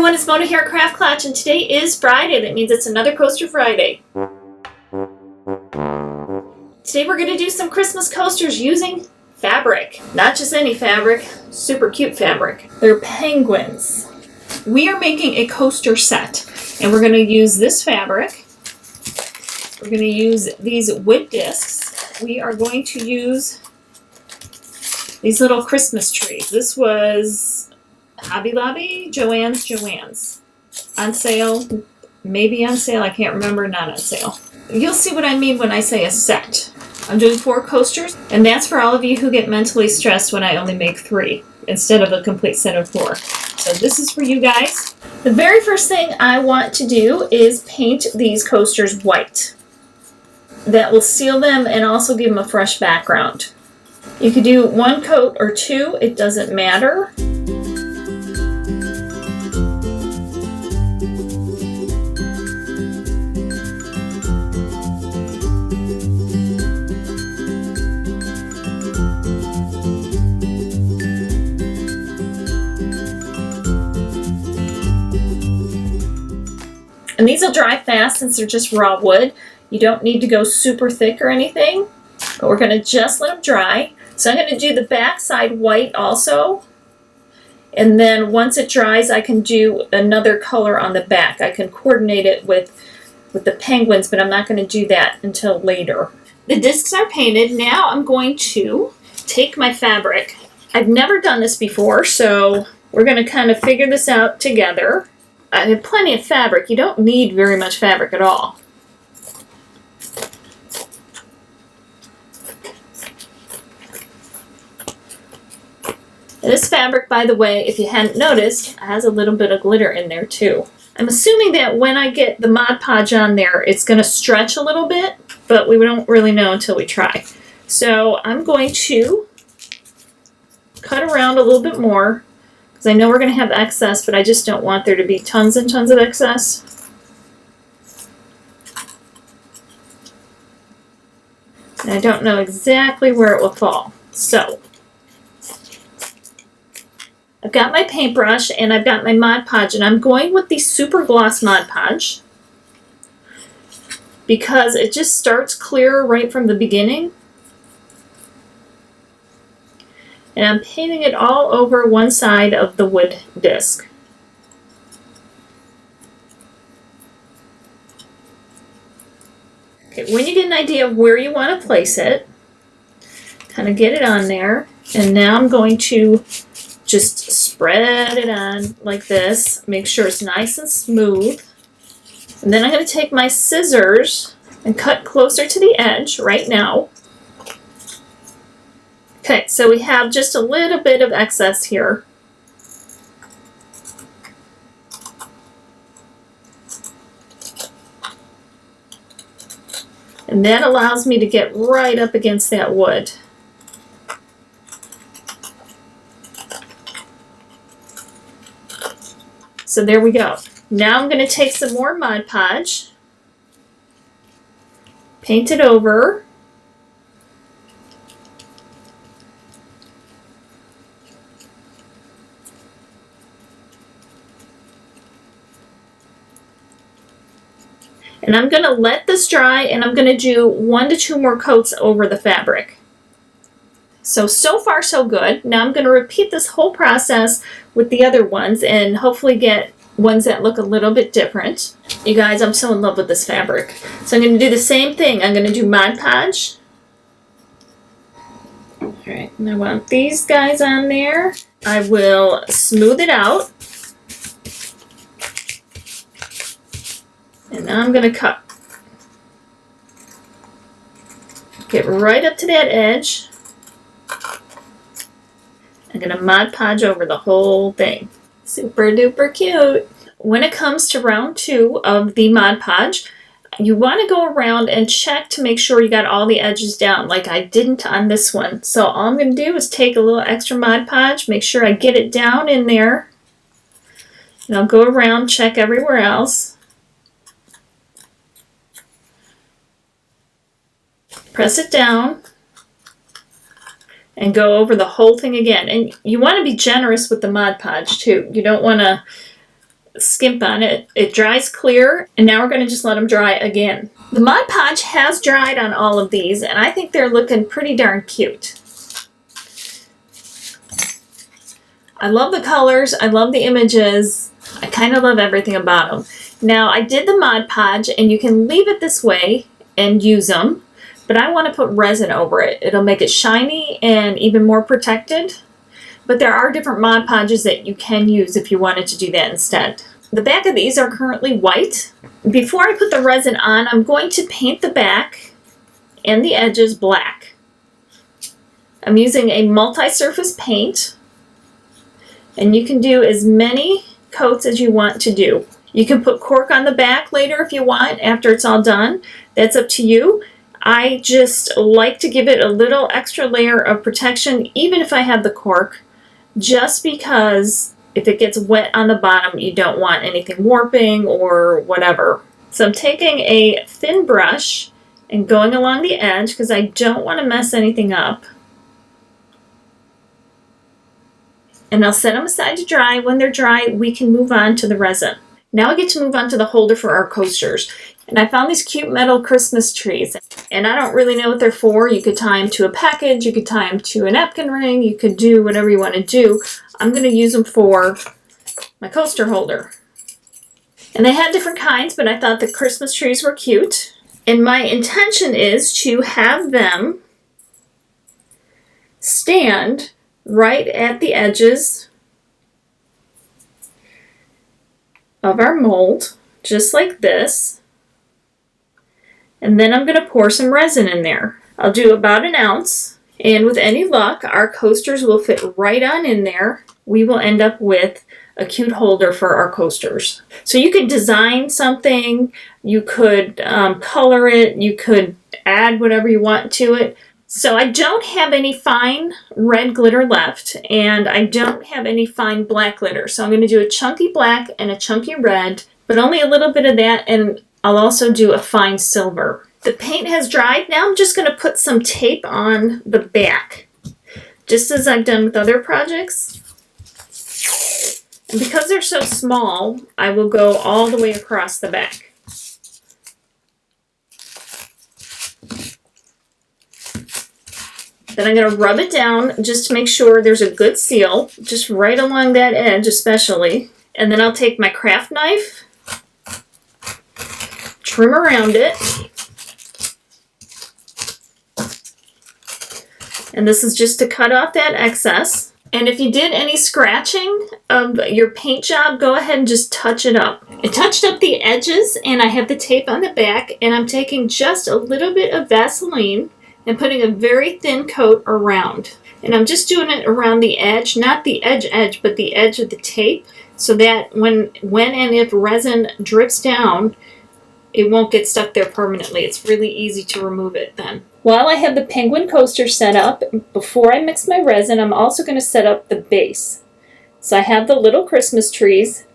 everyone, it's Mona here at Craft Klatch, and today is Friday. That means it's another Coaster Friday. Today we're going to do some Christmas coasters using fabric. Not just any fabric, super cute fabric. They're penguins. We are making a coaster set, and we're going to use this fabric. We're going to use these wood discs. We are going to use these little Christmas trees. This was Hobby Lobby, Joanns. On sale, maybe on sale, I can't remember, not on sale. You'll see what I mean when I say a set. I'm doing 4 coasters, and that's for all of you who get mentally stressed when I only make 3 instead of a complete set of 4. So this is for you guys. The very first thing I want to do is paint these coasters white. That will seal them and also give them a fresh background. You could do 1 coat or 2, it doesn't matter. And these will dry fast since they're just raw wood. You don't need to go super thick or anything, but we're going to just let them dry. So I'm going to do the back side white also. And then once it dries, I can do another color on the back. I can coordinate it with the penguins, but I'm not going to do that until later. The discs are painted. Now I'm going to take my fabric. I've never done this before, so we're going to kind of figure this out together. I have plenty of fabric. You don't need very much fabric at all. And this fabric, by the way, if you hadn't noticed, has a little bit of glitter in there too. I'm assuming that when I get the Mod Podge on there, it's going to stretch a little bit, but we don't really know until we try. So I'm going to cut around a little bit more, because I know we're going to have excess, but I just don't want there to be tons and tons of excess. And I don't know exactly where it will fall. So I've got my paintbrush and I've got my Mod Podge, and I'm going with the Super Gloss Mod Podge because it just starts clearer right from the beginning. And I'm painting it all over one side of the wood disc. Okay, when you get an idea of where you want to place it, kind of get it on there. And now I'm going to just spread it on like this. Make sure it's nice and smooth. And then I'm going to take my scissors and cut closer to the edge right now. Okay, so we have just a little bit of excess here. And that allows me to get right up against that wood. So there we go. Now I'm going to take some more Mod Podge, paint it over. And I'm going to let this dry, and I'm going to do 1 to 2 more coats over the fabric. So far so good. Now I'm going to repeat this whole process with the other ones and hopefully get ones that look a little bit different. You guys, I'm so in love with this fabric. So I'm going to do the same thing. I'm going to do Mod Podge. Alright, and I want these guys on there. I will smooth it out. And now I'm going to cut. Get right up to that edge. I'm going to Mod Podge over the whole thing. Super duper cute. When it comes to round 2 of the Mod Podge, you want to go around and check to make sure you got all the edges down, like I didn't on this one. So all I'm going to do is take a little extra Mod Podge, make sure I get it down in there. And I'll go around, check everywhere else. Press it down and go over the whole thing again. And you want to be generous with the Mod Podge too. You don't want to skimp on it. It dries clear, and now we're going to just let them dry again. The Mod Podge has dried on all of these, and I think they're looking pretty darn cute. I love the colors. I love the images. I kind of love everything about them. Now, I did the Mod Podge, and you can leave it this way and use them, but I want to put resin over it. It'll make it shiny and even more protected. But there are different Mod Podges that you can use if you wanted to do that instead. The back of these are currently white. Before I put the resin on, I'm going to paint the back and the edges black. I'm using a multi-surface paint, and you can do as many coats as you want to do. You can put cork on the back later if you want, after it's all done. That's up to you. I just like to give it a little extra layer of protection, even if I have the cork, just because if it gets wet on the bottom, you don't want anything warping or whatever. So I'm taking a thin brush and going along the edge because I don't want to mess anything up. And I'll set them aside to dry. When they're dry, we can move on to the resin. Now I get to move on to the holder for our coasters. And I found these cute metal Christmas trees. And I don't really know what they're for. You could tie them to a package. You could tie them to a napkin ring. You could do whatever you want to do. I'm going to use them for my coaster holder. And they had different kinds, but I thought the Christmas trees were cute. And my intention is to have them stand right at the edges of our mold, just like this. And then I'm going to pour some resin in there. I'll do about 1 ounce, and with any luck, our coasters will fit right on in there. We will end up with a cute holder for our coasters. So you could design something, you could color it, you could add whatever you want to it. So I don't have any fine red glitter left, and I don't have any fine black glitter. So I'm going to do a chunky black and a chunky red, but only a little bit of that, and I'll also do a fine silver. The paint has dried. Now I'm just going to put some tape on the back, just as I've done with other projects. And because they're so small, I will go all the way across the back. Then I'm going to rub it down just to make sure there's a good seal, just right along that edge especially. And then I'll take my craft knife, trim around it. And this is just to cut off that excess. And if you did any scratching of your paint job, go ahead and just touch it up. I touched up the edges, and I have the tape on the back, and I'm taking just a little bit of Vaseline and putting a very thin coat around. And I'm just doing it around the edge, not the edge, but the edge of the tape, so that when and if resin drips down, it won't get stuck there permanently. It's really easy to remove it then. While I have the penguin coaster set up, before I mix my resin, I'm also going to set up the base. So I have the little Christmas trees,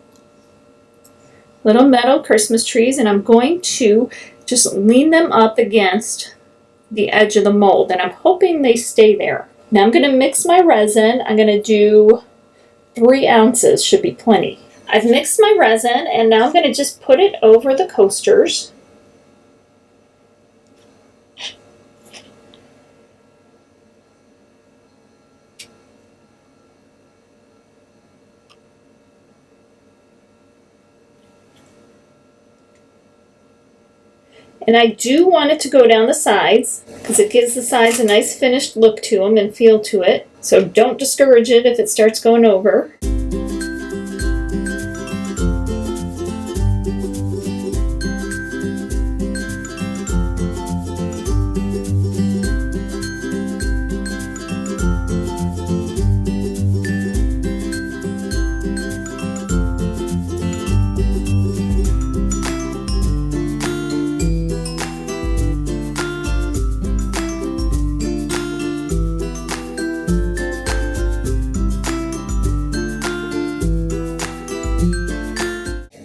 little metal Christmas trees, and I'm going to just lean them up against the edge of the mold, and I'm hoping they stay there. Now I'm going to mix my resin. I'm going to do 3 ounces, should be plenty. I've mixed my resin, and now I'm going to just put it over the coasters. And I do want it to go down the sides because it gives the sides a nice finished look to them and feel to it. So don't discourage it if it starts going over.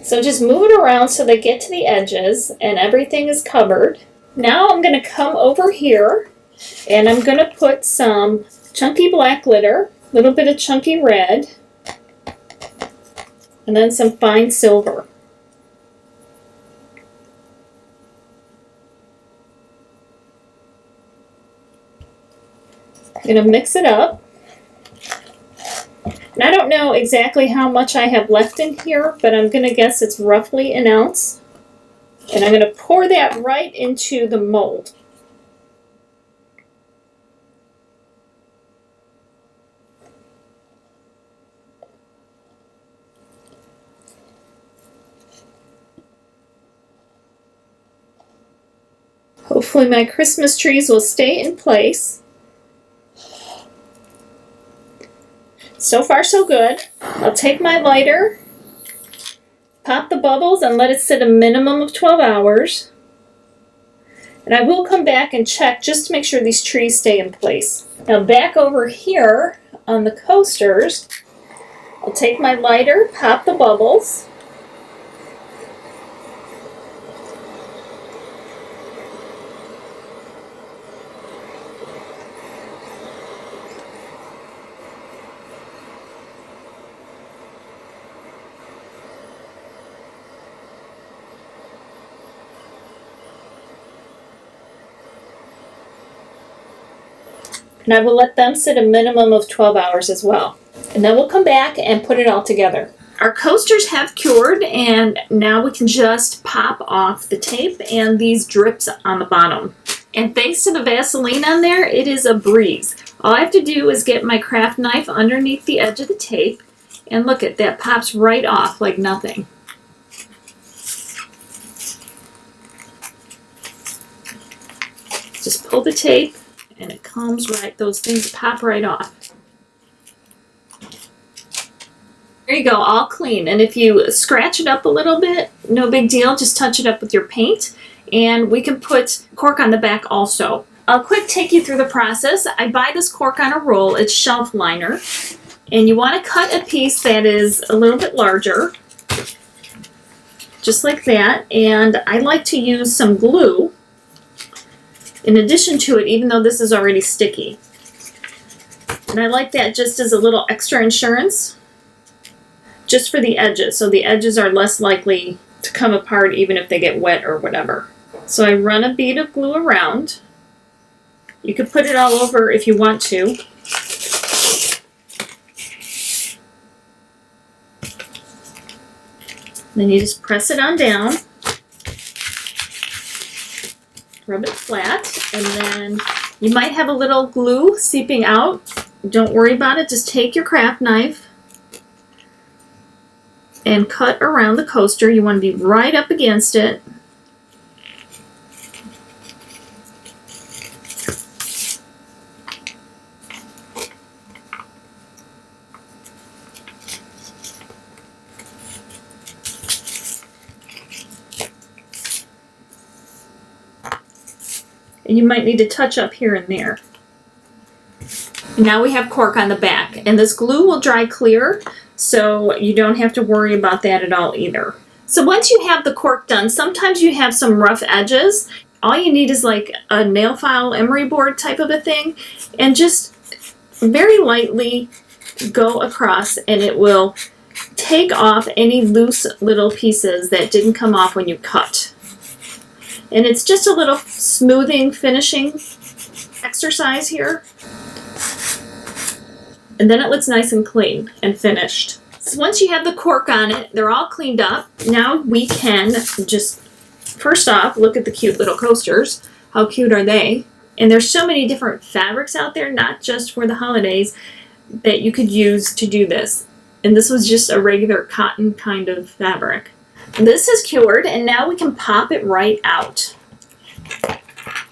So just move it around so they get to the edges and everything is covered. Now I'm going to come over here and I'm going to put some chunky black glitter, a little bit of chunky red, And then some fine silver. I'm going to mix it up. And I don't know exactly how much I have left in here, but I'm going to guess it's roughly an ounce. And I'm going to pour that right into the mold. Hopefully my Christmas trees will stay in place. So far so good. I'll take my lighter, pop the bubbles, and let it sit a minimum of 12 hours. And I will come back and check just to make sure these trees stay in place. Now back over here on the coasters, I'll take my lighter, pop the bubbles. And I will let them sit a minimum of 12 hours as well. And then we'll come back and put it all together. Our coasters have cured, and now we can just pop off the tape and these drips on the bottom. And thanks to the Vaseline on there, it is a breeze. All I have to do is get my craft knife underneath the edge of the tape, and look at that, pops right off like nothing. Just pull the tape, and it comes right, those things pop right off. There you go, all clean. And if you scratch it up a little bit, no big deal, just touch it up with your paint. And we can put cork on the back also. I'll quick take you through the process. I buy this cork on a roll, it's shelf liner. And you want to cut a piece that is a little bit larger, just like that. And I like to use some glue in addition to it, even though this is already sticky. And I like that just as a little extra insurance, just for the edges, so the edges are less likely to come apart even if they get wet or whatever. So I run a bead of glue around. You could put it all over if you want to. Then you just press it on down. Rub it flat, and then you might have a little glue seeping out. Don't worry about it. Just take your craft knife and cut around the coaster. You want to be right up against it. And you might need to touch up here and there. Now we have cork on the back, and this glue will dry clear, so you don't have to worry about that at all either. So once you have the cork done, sometimes you have some rough edges. All you need is like a nail file emery board type of a thing, and just very lightly go across, and it will take off any loose little pieces that didn't come off when you cut. And it's just a little smoothing, finishing exercise here. And then it looks nice and clean and finished. So once you have the cork on it, they're all cleaned up. Now we can just, first off, look at the cute little coasters. How cute are they? And there's so many different fabrics out there, not just for the holidays, that you could use to do this. And this was just a regular cotton kind of fabric. This is cured, and now we can pop it right out.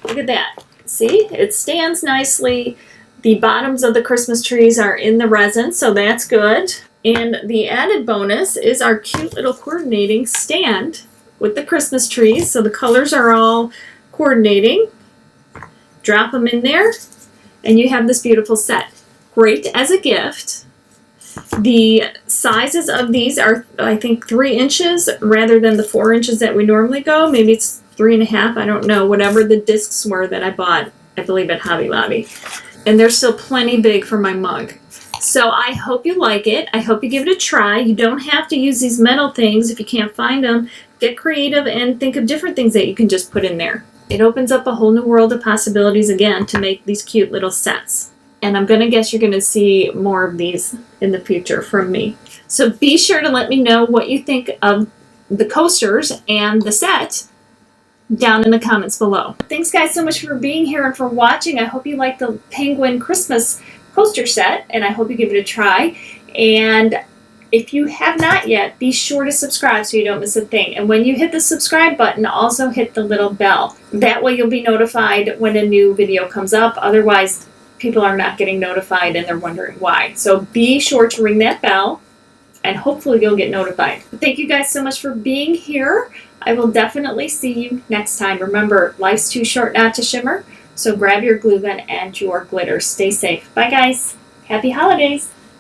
Look at that. See, it stands nicely. The bottoms of the Christmas trees are in the resin, so that's good. And the added bonus is our cute little coordinating stand with the Christmas trees, so the colors are all coordinating. Drop them in there, and you have this beautiful set. Great as a gift. The sizes of these are, I think, 3 inches rather than the 4 inches that we normally go. Maybe it's 3.5, I don't know, whatever the discs were that I bought, I believe, at Hobby Lobby. And they're still plenty big for my mug. So I hope you like it. I hope you give it a try. You don't have to use these metal things if you can't find them. Get creative and think of different things that you can just put in there. It opens up a whole new world of possibilities again to make these cute little sets. And I'm going to guess you're going to see more of these in the future from me. So be sure to let me know what you think of the coasters and the set down in the comments below. Thanks guys so much for being here and for watching. I hope you like the Penguin Christmas coaster set, and I hope you give it a try. And if you have not yet, be sure to subscribe so you don't miss a thing. And when you hit the subscribe button, also hit the little bell. That way you'll be notified when a new video comes up. Otherwise, people are not getting notified and they're wondering why. So be sure to ring that bell and hopefully you'll get notified. Thank you guys so much for being here. I will definitely see you next time. Remember, life's too short not to shimmer. So grab your glue gun and your glitter. Stay safe. Bye guys. Happy holidays.